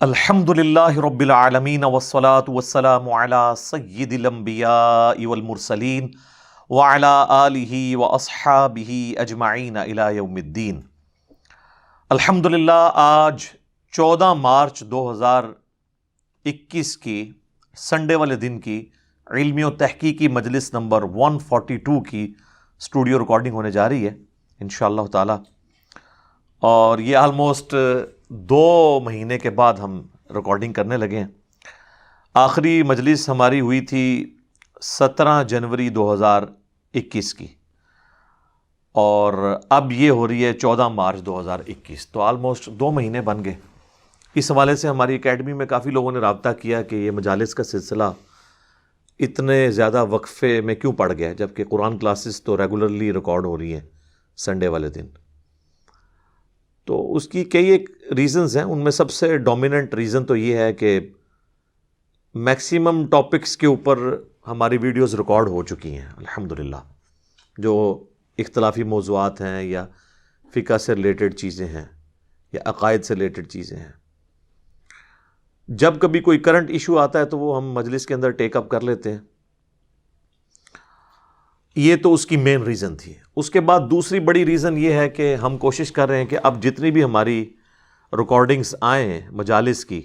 الحمدللہ رب العالمین والصلاة والسلام علی سید الانبیاء والمرسلین وعلی آلہ واصحابہ اجمعین الی یوم الدین۔ الحمدللہ آج 14 مارچ 2021 کی سنڈے والے دن کی علمی و تحقیقی مجلس نمبر 142 کی اسٹوڈیو ریکارڈنگ ہونے جا رہی ہے انشاءاللہ تعالی، اور یہ آلموسٹ 2 مہینے کے بعد ہم ریکارڈنگ کرنے لگے ہیں۔ آخری مجلس ہماری ہوئی تھی 17 جنوری 2021 کی، اور اب یہ ہو رہی ہے 14 مارچ 2021، تو آلموسٹ 2 مہینے بن گئے۔ اس حوالے سے ہماری اکیڈمی میں کافی لوگوں نے رابطہ کیا کہ یہ مجالس کا سلسلہ اتنے زیادہ وقفے میں کیوں پڑ گیا، جبکہ قرآن کلاسز تو ریگولرلی ریکارڈ ہو رہی ہیں سنڈے والے دن۔ تو اس کی کئی ایک ریزنز ہیں، ان میں سب سے ڈومیننٹ ریزن تو یہ ہے کہ میکسیمم ٹاپکس کے اوپر ہماری ویڈیوز ریکارڈ ہو چکی ہیں الحمدللہ، جو اختلافی موضوعات ہیں یا فقہ سے ریلیٹڈ چیزیں ہیں یا عقائد سے ریلیٹڈ چیزیں ہیں۔ جب کبھی کوئی کرنٹ ایشو آتا ہے تو وہ ہم مجلس کے اندر ٹیک اپ کر لیتے ہیں، یہ تو اس کی مین ریزن تھی۔ اس کے بعد دوسری بڑی ریزن یہ ہے کہ ہم کوشش کر رہے ہیں کہ اب جتنی بھی ہماری ریکارڈنگز آئیں ہیں مجالس کی،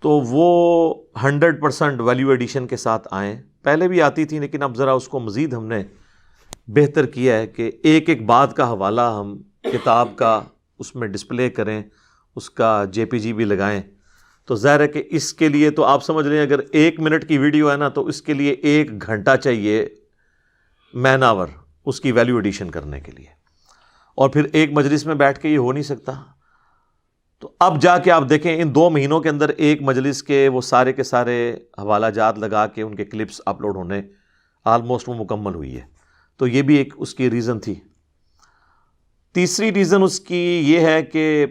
تو وہ 100% ویلیو ایڈیشن کے ساتھ آئیں۔ پہلے بھی آتی تھی لیکن اب ذرا اس کو مزید ہم نے بہتر کیا ہے کہ ایک ایک بات کا حوالہ ہم کتاب کا اس میں ڈسپلے کریں، اس کا JPG بھی لگائیں۔ تو ظاہر ہے کہ اس کے لیے تو آپ سمجھ رہے ہیں اگر 1 منٹ کی ویڈیو ہے نا تو اس کے لیے 1 گھنٹہ چاہیے مین آور اس کی ویلیو ایڈیشن کرنے کے لیے، اور پھر ایک مجلس میں بیٹھ کے یہ ہو نہیں سکتا۔ تو اب جا کے آپ دیکھیں ان 2 مہینوں کے اندر ایک مجلس کے وہ سارے کے سارے حوالہ جات لگا کے ان کے کلپس اپلوڈ ہونے آلموسٹ وہ مکمل ہوئی ہے، تو یہ بھی ایک اس کی ریزن تھی۔ تیسری ریزن اس کی یہ ہے کہ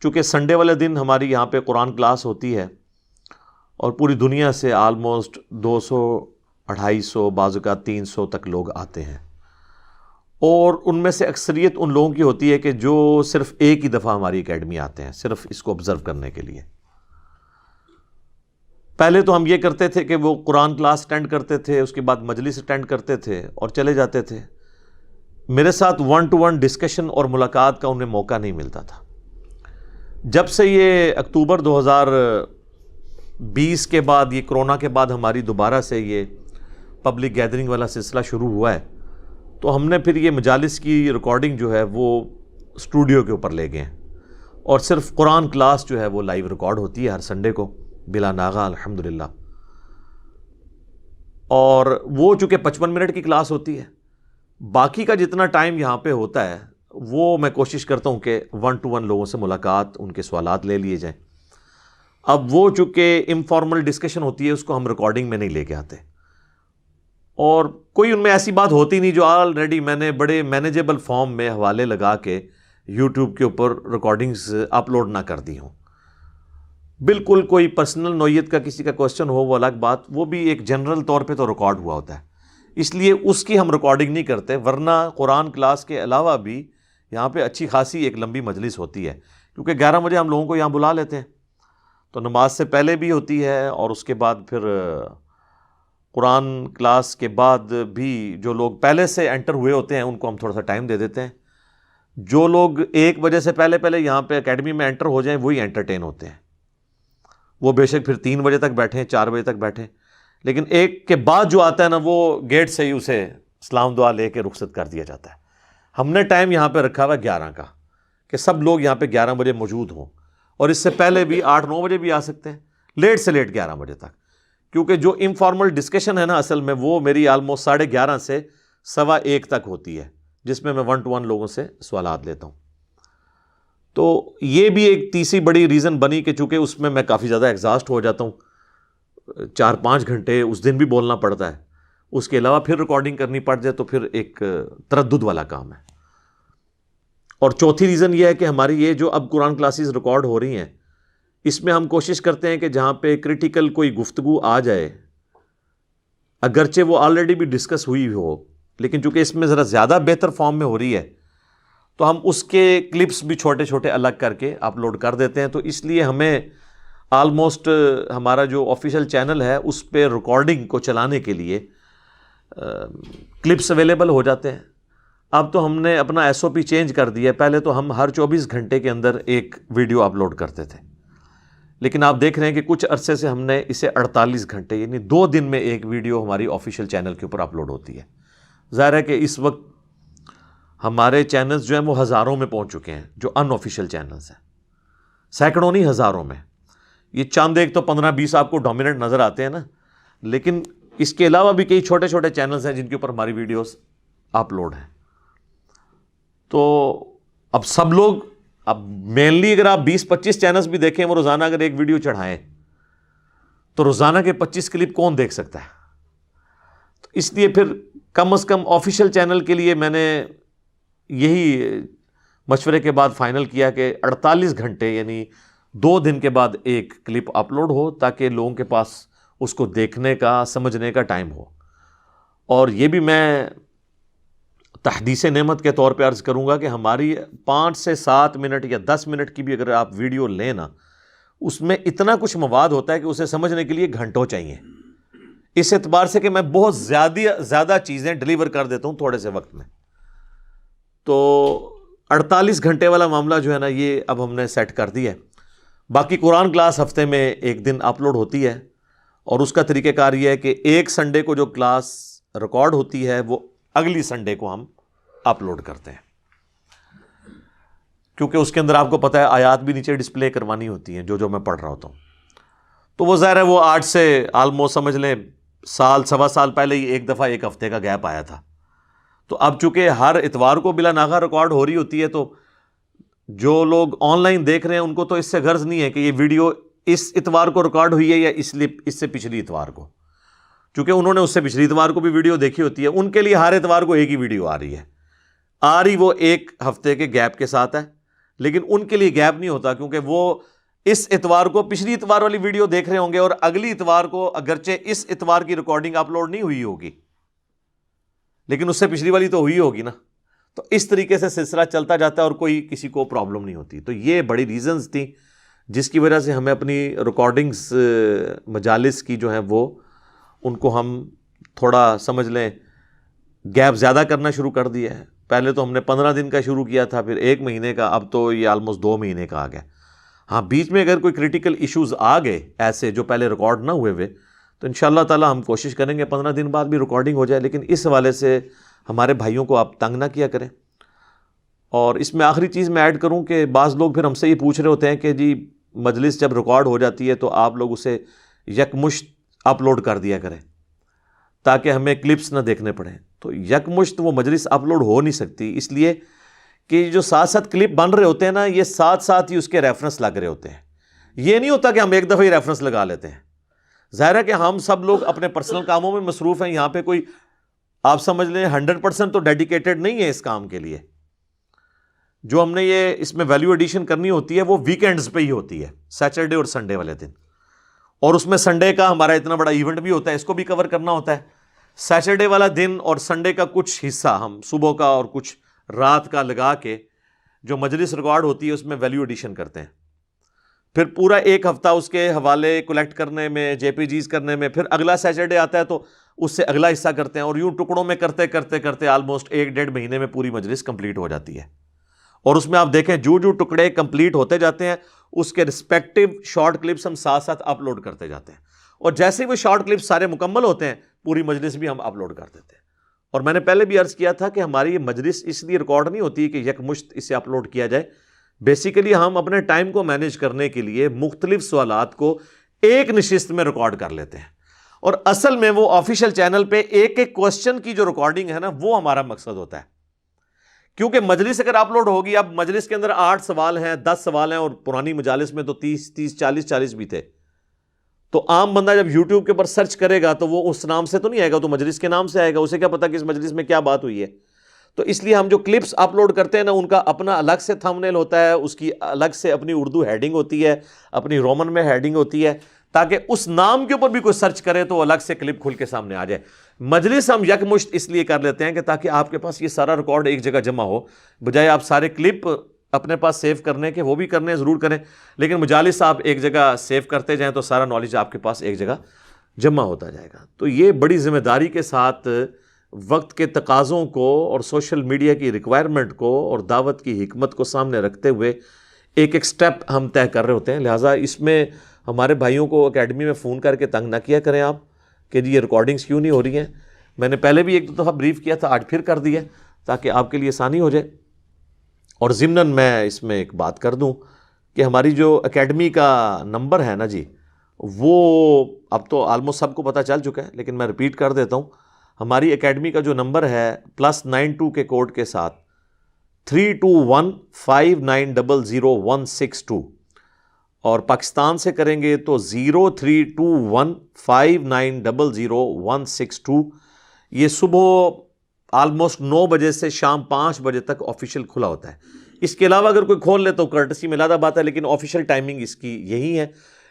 چونکہ سنڈے والے دن ہماری یہاں پہ قرآن کلاس ہوتی ہے، اور پوری دنیا سے آلموسٹ 200 250 بعض اوقات 300 تک لوگ آتے ہیں، اور ان میں سے اکثریت ان لوگوں کی ہوتی ہے کہ جو صرف ایک ہی دفعہ ہماری اکیڈمی آتے ہیں صرف اس کو آبزرو کرنے کے لیے۔ پہلے تو ہم یہ کرتے تھے کہ وہ قرآن کلاس اٹینڈ کرتے تھے، اس کے بعد مجلس اٹینڈ کرتے تھے اور چلے جاتے تھے، میرے ساتھ 1 to 1 ڈسکشن اور ملاقات کا انہیں موقع نہیں ملتا تھا۔ جب سے یہ اکتوبر 2020 کے بعد، یہ کرونا کے بعد ہماری دوبارہ سے یہ پبلک گیدرنگ والا سلسلہ شروع ہوا ہے، تو ہم نے پھر یہ مجالس کی ریکارڈنگ جو ہے وہ اسٹوڈیو کے اوپر لے گئے ہیں، اور صرف قرآن کلاس جو ہے وہ لائیو ریکارڈ ہوتی ہے ہر سنڈے کو بلا ناغہ الحمدللہ۔ اور وہ چونکہ 55 منٹ کی کلاس ہوتی ہے، باقی کا جتنا ٹائم یہاں پہ ہوتا ہے وہ میں کوشش کرتا ہوں کہ 1 to 1 لوگوں سے ملاقات، ان کے سوالات لے لیے جائیں۔ اب وہ چونکہ انفارمل ڈسکشن ہوتی ہے اس کو ہم ریکارڈنگ میں نہیں لے کے آتے، اور کوئی ان میں ایسی بات ہوتی نہیں جو آلریڈی میں نے بڑے مینیجیبل فارم میں حوالے لگا کے یوٹیوب کے اوپر ریکارڈنگز اپلوڈ نہ کر دی ہوں۔ بالکل کوئی پرسنل نوعیت کا کسی کا کوسچن ہو وہ الگ بات، وہ بھی ایک جنرل طور پہ تو ریکارڈ ہوا ہوتا ہے، اس لیے اس کی ہم ریکارڈنگ نہیں کرتے۔ ورنہ قرآن کلاس کے علاوہ بھی یہاں پہ اچھی خاصی ایک لمبی مجلس ہوتی ہے، کیونکہ 11 بجے ہم لوگوں کو یہاں بلا لیتے ہیں، تو نماز سے پہلے بھی ہوتی ہے، اور اس کے بعد پھر قرآن کلاس کے بعد بھی جو لوگ پہلے سے انٹر ہوئے ہوتے ہیں ان کو ہم تھوڑا سا ٹائم دے دیتے ہیں۔ جو لوگ 1 بجے سے پہلے یہاں پہ اکیڈمی میں انٹر ہو جائیں وہی انٹرٹین ہوتے ہیں، وہ بے شک پھر 3 بجے تک بیٹھیں، 4 بجے تک بیٹھیں، لیکن 1 کے بعد جو آتا ہے نا وہ گیٹ سے ہی اسے سلام دعا لے کے رخصت کر دیا جاتا ہے۔ ہم نے ٹائم یہاں پہ رکھا ہوا 11 کا کہ سب لوگ یہاں پہ 11 بجے موجود ہوں، اور اس سے پہلے بھی 8-9 بجے بھی آ سکتے ہیں، لیٹ سے لیٹ 11 بجے تک، کیونکہ جو انفارمل ڈسکشن ہے نا اصل میں وہ میری آلموسٹ 11:30 سے 1:15 تک ہوتی ہے، جس میں 1 to 1 لوگوں سے سوالات لیتا ہوں۔ تو یہ بھی ایک تیسری بڑی ریزن بنی کہ چونکہ اس میں کافی زیادہ ایگزاسٹ ہو جاتا ہوں، 4-5 گھنٹے اس دن بھی بولنا پڑتا ہے، اس کے علاوہ پھر ریکارڈنگ کرنی پڑ جائے تو پھر ایک تردد والا کام ہے۔ اور چوتھی ریزن یہ ہے کہ ہماری یہ جو اب قرآن کلاسز ریکارڈ ہو رہی ہیں اس میں ہم کوشش کرتے ہیں کہ جہاں پہ کریٹیکل کوئی گفتگو آ جائے، اگرچہ وہ آلریڈی بھی ڈسکس ہوئی ہو، لیکن چونکہ اس میں ذرا زیادہ بہتر فارم میں ہو رہی ہے تو ہم اس کے کلپس بھی چھوٹے چھوٹے الگ کر کے اپلوڈ کر دیتے ہیں. تو اس لیے ہمیں آلموسٹ ہمارا جو آفیشیل چینل ہے اس پہ ریکارڈنگ کو چلانے کے لیے کلپس اویلیبل ہو جاتے ہیں. اب تو ہم نے اپنا ایس او پی چینج کر دیا ہے. پہلے تو ہم ہر 24 گھنٹے کے اندر ایک ویڈیو اپلوڈ کرتے تھے, لیکن آپ دیکھ رہے ہیں کہ کچھ عرصے سے ہم نے اسے 48 گھنٹے یعنی 2 دن میں ایک ویڈیو ہماری آفیشیل چینل کے اوپر اپلوڈ ہوتی ہے. ظاہر ہے کہ اس وقت ہمارے چینلز جو ہیں وہ ہزاروں میں پہنچ چکے ہیں, جو ان آفیشیل چینلز ہیں, سینکڑوں نہیں ہزاروں میں. یہ چاند ایک تو 15-20 آپ کو ڈومیننٹ نظر آتے ہیں نا, لیکن اس کے علاوہ بھی کئی چھوٹے چھوٹے چینلز ہیں جن کے اوپر ہماری ویڈیوز اپلوڈ ہیں. تو اب سب لوگ, اب مینلی اگر آپ 20-25 چینلز بھی دیکھیں, وہ روزانہ اگر ایک ویڈیو چڑھائیں تو روزانہ کے 25 کلپ کون دیکھ سکتا ہے؟ تو اس لیے پھر کم از کم آفیشیل چینل کے لیے میں نے یہی مشورے کے بعد فائنل کیا کہ 48 گھنٹے یعنی 2 دن کے بعد ایک کلپ اپلوڈ ہو, تاکہ لوگوں کے پاس اس کو دیکھنے کا, سمجھنے کا ٹائم ہو. اور یہ بھی میں تحدیث نعمت کے طور پہ عرض کروں گا کہ ہماری 5 سے 7 منٹ یا 10 منٹ کی بھی اگر آپ ویڈیو لیں نا, اس میں اتنا کچھ مواد ہوتا ہے کہ اسے سمجھنے کے لیے گھنٹوں چاہیے. اس اعتبار سے کہ میں بہت زیادہ چیزیں ڈیلیور کر دیتا ہوں تھوڑے سے وقت میں. تو 48 گھنٹے والا معاملہ جو ہے نا, یہ اب ہم نے سیٹ کر دیا ہے. باقی قرآن کلاس ہفتے میں ایک دن اپلوڈ ہوتی ہے, اور اس کا طریقہ کار یہ ہے کہ ایک سنڈے کو جو کلاس ریکارڈ ہوتی ہے وہ اگلی سنڈے کو ہم اپلوڈ کرتے ہیں, کیونکہ اس کے اندر آپ کو پتہ ہے آیات بھی نیچے ڈسپلے کروانی ہوتی ہیں جو میں پڑھ رہا ہوتا ہوں. تو وہ ظاہر ہے وہ آج سے آلموسٹ سمجھ لیں سال سوا سال پہلے ہی ایک دفعہ ایک ہفتے کا گیپ آیا تھا. تو اب چونکہ ہر اتوار کو بلا ناغہ ریکارڈ ہو رہی ہوتی ہے, تو جو لوگ آن لائن دیکھ رہے ہیں ان کو تو اس سے غرض نہیں ہے کہ یہ ویڈیو اس اتوار کو ریکارڈ ہوئی ہے یا اس سے پچھلی اتوار کو, چونکہ انہوں نے اس سے پچھلی اتوار کو بھی ویڈیو دیکھی ہوتی ہے. ان کے لیے ہر اتوار کو ایک ہی ویڈیو آ رہی وہ ایک ہفتے کے گیپ کے ساتھ ہے, لیکن ان کے لیے گیپ نہیں ہوتا, کیونکہ وہ اس اتوار کو پچھلی اتوار والی ویڈیو دیکھ رہے ہوں گے, اور اگلی اتوار کو اگرچہ اس اتوار کی ریکارڈنگ اپلوڈ نہیں ہوئی ہوگی, لیکن اس سے پچھلی والی تو ہوئی ہوگی نا. تو اس طریقے سے سلسلہ چلتا جاتا ہے اور کوئی کسی کو پرابلم نہیں ہوتی. تو یہ بڑی ریزنز تھیں جس کی وجہ سے ہمیں اپنی ریکارڈنگز مجالس کی جو ہیں وہ ان کو ہم تھوڑا سمجھ لیں گیپ زیادہ کرنا شروع کر دیا ہے. پہلے تو ہم نے 15 دن کا شروع کیا تھا, پھر 1 مہینے کا, اب تو یہ آلموسٹ 2 مہینے کا آ گیا. ہاں بیچ میں اگر کوئی کریٹیکل ایشوز آ گئے ایسے جو پہلے ریکارڈ نہ ہوئے تو انشاءاللہ تعالی ہم کوشش کریں گے 15 دن بعد بھی ریکارڈنگ ہو جائے. لیکن اس حوالے سے ہمارے بھائیوں کو آپ تنگ نہ کیا کریں. اور اس میں آخری چیز میں ایڈ کروں کہ بعض لوگ پھر ہم سے یہ پوچھ رہے ہوتے ہیں کہ جی مجلس جب ریکارڈ ہو جاتی ہے تو آپ لوگ اسے یکمشت اپلوڈ کر دیا کریں تاکہ ہمیں کلپس نہ دیکھنے پڑیں. تو یکمشت وہ مجلس اپلوڈ ہو نہیں سکتی, اس لیے کہ جو ساتھ ساتھ کلپ بن رہے ہوتے ہیں نا, یہ ساتھ ساتھ ہی اس کے ریفرنس لگ رہے ہوتے ہیں. یہ نہیں ہوتا کہ ہم ایک دفعہ ہی ریفرنس لگا لیتے ہیں. ظاہر ہے کہ ہم سب لوگ اپنے پرسنل کاموں میں مصروف ہیں, یہاں پہ کوئی آپ سمجھ لیں 100% تو ڈیڈیکیٹڈ نہیں ہے اس کام کے لیے. جو ہم نے یہ اس میں ویلیو ایڈیشن کرنی ہوتی ہے وہ ویکینڈز پہ ہی ہوتی ہے, سیٹرڈے اور سنڈے والے دن. اور اس میں سنڈے کا ہمارا اتنا بڑا ایونٹ بھی ہوتا ہے, اس کو بھی کور کرنا ہوتا ہے. سیٹرڈے والا دن اور سنڈے کا کچھ حصہ ہم صبح کا اور کچھ رات کا لگا کے جو مجلس ریکارڈ ہوتی ہے اس میں ویلیو ایڈیشن کرتے ہیں. پھر پورا ایک ہفتہ اس کے حوالے کلیکٹ کرنے میں, جے پی جیز کرنے میں, پھر اگلا سیٹرڈے آتا ہے تو اس سے اگلا حصہ کرتے ہیں, اور یوں ٹکڑوں میں کرتے کرتے کرتے آلموسٹ 1-1.5 مہینے میں پوری مجلس کمپلیٹ ہو جاتی ہے. اور اس میں آپ دیکھیں جو ٹکڑے کمپلیٹ ہوتے جاتے ہیں اس کے رسپیکٹو شارٹ کلپس ہم ساتھ ساتھ اپلوڈ کرتے جاتے ہیں, اور جیسے ہی وہ شارٹ کلپس سارے مکمل ہوتے ہیں پوری مجلس بھی ہم اپلوڈ کر دیتے ہیں. اور میں نے پہلے بھی عرض کیا تھا کہ ہماری یہ مجلس اس لیے ریکارڈ نہیں ہوتی کہ یکمشت اسے اپلوڈ کیا جائے. بیسیکلی ہم اپنے ٹائم کو مینیج کرنے کے لیے مختلف سوالات کو ایک نشست میں ریکارڈ کر لیتے ہیں, اور اصل میں وہ آفیشیل چینل پہ ایک ایک کوسچن کی جو ریکارڈنگ ہے نا وہ ہمارا مقصد ہوتا ہے. کیونکہ مجلس اگر اپلوڈ ہوگی, اب مجلس کے اندر 8 سوال ہیں, 10 سوال ہیں, اور پرانی مجالس میں تو 30 40 بھی تھے. تو عام بندہ جب یوٹیوب کے اوپر سرچ کرے گا تو وہ اس نام سے تو نہیں آئے گا, تو مجلس کے نام سے آئے گا. اسے کیا پتا کہ اس مجلس میں کیا بات ہوئی ہے. تو اس لیے ہم جو کلپس اپلوڈ کرتے ہیں نا ان کا اپنا الگ سے تھمبنیل ہوتا ہے, اس کی الگ سے اپنی اردو ہیڈنگ ہوتی ہے, اپنی رومن میں ہیڈنگ ہوتی ہے, تاکہ اس نام کے اوپر بھی کوئی سرچ کرے تو الگ سے کلپ کھل کے سامنے آ جائے. مجلس ہم یکمشت اس لیے کر لیتے ہیں کہ تاکہ آپ کے پاس یہ سارا ریکارڈ ایک جگہ جمع ہو, بجائے آپ سارے کلپ اپنے پاس سیو کرنے کے, وہ بھی کرنے ضرور کریں, لیکن مجالس آپ ایک جگہ سیو کرتے جائیں تو سارا نالج آپ کے پاس ایک جگہ جمع ہوتا جائے گا. تو یہ بڑی ذمہ داری کے ساتھ وقت کے تقاضوں کو اور سوشل میڈیا کی ریکوائرمنٹ کو اور دعوت کی حکمت کو سامنے رکھتے ہوئے ایک ایک سٹیپ ہم طے کر رہے ہوتے ہیں. لہٰذا اس میں ہمارے بھائیوں کو اکیڈمی میں فون کر کے تنگ نہ کیا کریں آپ کہ جی یہ ریکارڈنگز کیوں نہیں ہو رہی ہیں. میں نے پہلے بھی ایک دو دفعہ بریف کیا تھا, آج پھر کر دیا تاکہ آپ کے لیے آسانی ہو جائے. اور ضمناً میں اس میں ایک بات کر دوں کہ ہماری جو اکیڈمی کا نمبر ہے نا جی, وہ اب تو آلموسٹ سب کو پتہ چل چکا ہے, لیکن میں ریپیٹ کر دیتا ہوں. ہماری اکیڈمی کا جو نمبر ہے +92 کے کوڈ کے ساتھ 32159000162, اور پاکستان سے کریں گے تو 032159000162. یہ صبح آلموسٹ 9 بجے سے شام 5 بجے تک آفیشیل کھلا ہوتا ہے. اس کے علاوہ اگر کوئی کھول لے تو کرٹسی میں علیحدہ بات ہے, لیکن آفیشیل ٹائمنگ اس کی یہی ہے.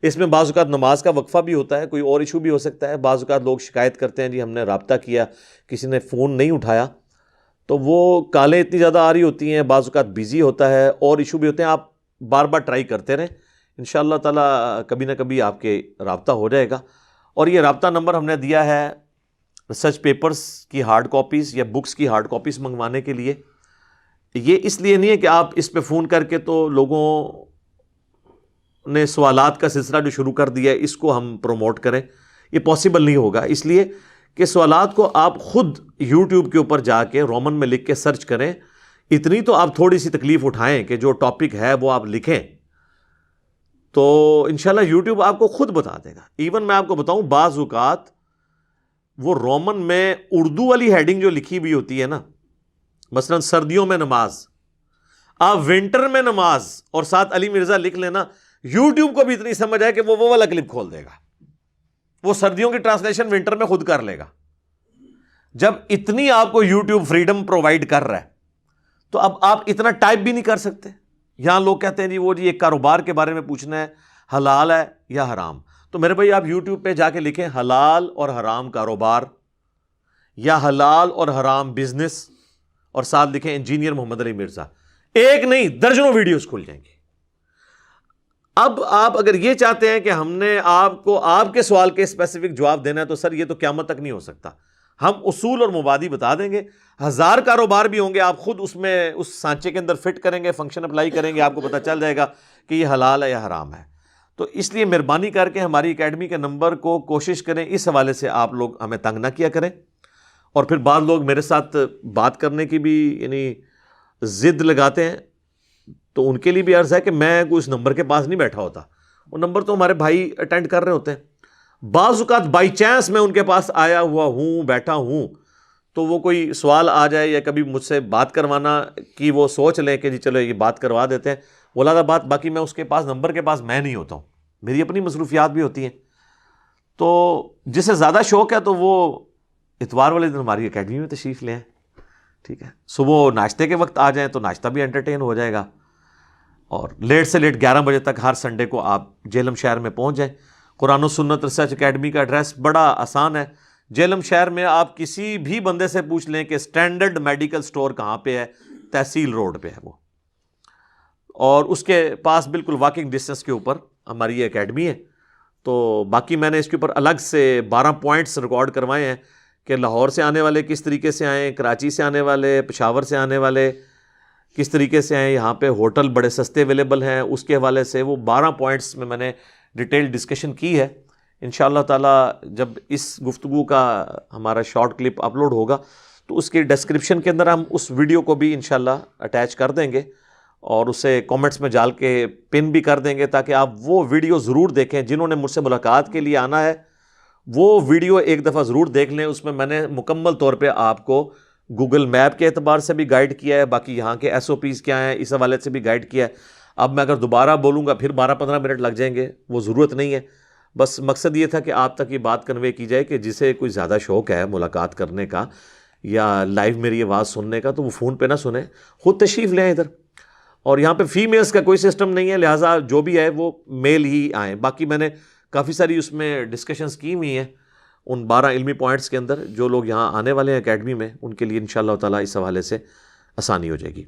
اس میں بعض اوقات نماز کا وقفہ بھی ہوتا ہے, کوئی اور ایشو بھی ہو سکتا ہے. بعض اوقات لوگ شکایت کرتے ہیں جی ہم نے رابطہ کیا, کسی نے فون نہیں اٹھایا, تو وہ کالیں اتنی زیادہ آ رہی ہوتی ہیں, بعض اوقات بیزی ہوتا ہے, اور ایشو بھی ہوتے ہیں. آپ بار بار ٹرائی کرتے رہیں, انشاءاللہ تعالیٰ کبھی نہ کبھی آپ کے رابطہ ہو جائے گا. اور یہ رابطہ نمبر ہم نے دیا ہے ریسرچ پیپرز کی ہارڈ کاپیز یا بکس کی ہارڈ کاپیز منگوانے کے لیے. یہ اس لیے نہیں ہے کہ آپ اس پہ فون کر کے تو لوگوں نے سوالات کا سلسلہ جو شروع کر دیا ہے اس کو ہم پروموٹ کریں, یہ پاسبل نہیں ہوگا. اس لیے کہ سوالات کو آپ خود یوٹیوب کے اوپر جا کے رومن میں لکھ کے سرچ کریں. اتنی تو آپ تھوڑی سی تکلیف اٹھائیں کہ جو ٹاپک ہے وہ آپ لکھیں, تو انشاءاللہ یوٹیوب آپ کو خود بتا دے گا. ایون میں آپ کو بتاؤں, بعض اوقات وہ رومن میں اردو والی ہیڈنگ جو لکھی ہوئی ہوتی ہے نا, مثلا سردیوں میں نماز, آپ ونٹر میں نماز اور ساتھ علی مرزا لکھ لینا, یوٹیوب کو بھی اتنی سمجھ آئے کہ وہ والا کلپ کھول دے گا. وہ سردیوں کی ٹرانسلیشن ونٹر میں خود کر لے گا. جب اتنی آپ کو یوٹیوب فریڈم پرووائڈ کر رہا ہے تو اب آپ اتنا ٹائپ بھی نہیں کر سکتے. یہاں لوگ کہتے ہیں جی وہ جی ایک کاروبار کے بارے میں پوچھنا ہے, حلال ہے یا حرام, تو میرے بھائی آپ یوٹیوب پہ جا کے لکھیں حلال اور حرام کاروبار یا حلال اور حرام بزنس, اور ساتھ لکھیں انجینئر محمد علی مرزا. ایک نہیں درجنوں ویڈیوز کھل جائیں گی. اب آپ اگر یہ چاہتے ہیں کہ ہم نے آپ کو آپ کے سوال کے اسپیسیفک جواب دینا ہے تو سر یہ تو قیامت تک نہیں ہو سکتا. ہم اصول اور مبادی بتا دیں گے, 1000 کاروبار بھی ہوں گے, آپ خود اس میں اس سانچے کے اندر فٹ کریں گے, فنکشن اپلائی کریں گے, آپ کو پتہ چل جائے گا کہ یہ حلال ہے یا حرام ہے. تو اس لیے مہربانی کر کے ہماری اکیڈمی کے نمبر کو کوشش کریں اس حوالے سے آپ لوگ ہمیں تنگ نہ کیا کریں. اور پھر بعض لوگ میرے ساتھ بات کرنے کی بھی یعنی ضد لگاتے ہیں, تو ان کے لیے بھی عرض ہے کہ میں کوئی اس نمبر کے پاس نہیں بیٹھا ہوتا, وہ نمبر تو ہمارے بھائی اٹینڈ کر رہے ہوتے ہیں. بعض اوقات بائی چانس میں ان کے پاس آیا ہوا ہوں, بیٹھا ہوں, تو وہ کوئی سوال آ جائے یا کبھی مجھ سے بات کروانا کی وہ سوچ لیں کہ جی چلو یہ بات کروا دیتے ہیں, بولا بات. باقی میں اس کے پاس نمبر کے پاس میں نہیں ہوتا ہوں, میری اپنی مصروفیات بھی ہوتی ہیں. تو جسے زیادہ شوق ہے تو وہ اتوار والے دن ہماری اکیڈمی میں تشریف لیں, ٹھیک ہے. صبح ناشتے کے وقت آ جائیں تو ناشتہ بھی انٹرٹین ہو جائے گا, اور لیٹ سے لیٹ 11 بجے تک ہر سنڈے کو آپ جہلم شہر میں پہنچ جائیں. قرآن و سنت ریسرچ اکیڈمی کا ایڈریس بڑا آسان ہے. جہلم شہر میں آپ کسی بھی بندے سے پوچھ لیں کہ سٹینڈرڈ میڈیکل سٹور کہاں پہ ہے, تحصیل روڈ پہ ہے وہ, اور اس کے پاس بالکل واکنگ ڈسٹینس کے اوپر ہماری یہ اکیڈمی ہے. تو باقی میں نے اس کے اوپر الگ سے 12 پوائنٹس ریکارڈ کروائے ہیں کہ لاہور سے آنے والے کس طریقے سے آئیں, کراچی سے آنے والے, پشاور سے آنے والے کس طریقے سے آئیں, یہاں پہ ہوٹل بڑے سستے اویلیبل ہیں, اس کے حوالے سے وہ 12 پوائنٹس میں نے ڈیٹیل ڈسکشن کی ہے. انشاءاللہ تعالی جب اس گفتگو کا ہمارا شارٹ کلپ اپلوڈ ہوگا تو اس کے ڈسکرپشن کے اندر ہم اس ویڈیو کو بھی انشاءاللہ اٹیچ کر دیں گے, اور اسے کومنٹس میں ڈال کے پن بھی کر دیں گے, تاکہ آپ وہ ویڈیو ضرور دیکھیں. جنہوں نے مجھ سے ملاقات کے لیے آنا ہے وہ ویڈیو ایک دفعہ ضرور دیکھ لیں. اس میں نے مکمل طور پہ آپ کو گوگل میپ کے اعتبار سے بھی گائیڈ کیا ہے, باقی یہاں کے SOPs کیا ہیں اس حوالے سے بھی گائیڈ کیا ہے. اب میں اگر دوبارہ بولوں گا پھر 12-15 منٹ لگ جائیں گے, وہ ضرورت نہیں ہے. بس مقصد یہ تھا کہ آپ تک یہ بات کنوے کی جائے کہ جسے کوئی زیادہ شوق ہے ملاقات کرنے کا یا لائیو میری آواز سننے کا, تو وہ فون پہ نہ سنیں, خود تشریف لیں ادھر. اور یہاں پہ فیمیلز کا کوئی سسٹم نہیں ہے, لہٰذا جو بھی ہے وہ میل ہی آئیں. باقی میں نے کافی ساری اس میں ڈسکشنز کی ہوئی ہیں ان 12 علمی پوائنٹس کے اندر. جو لوگ یہاں آنے والے ہیں اکیڈمی میں ان کے لیے انشاءاللہ تعالیٰ اس حوالے سے آسانی ہو جائے گی.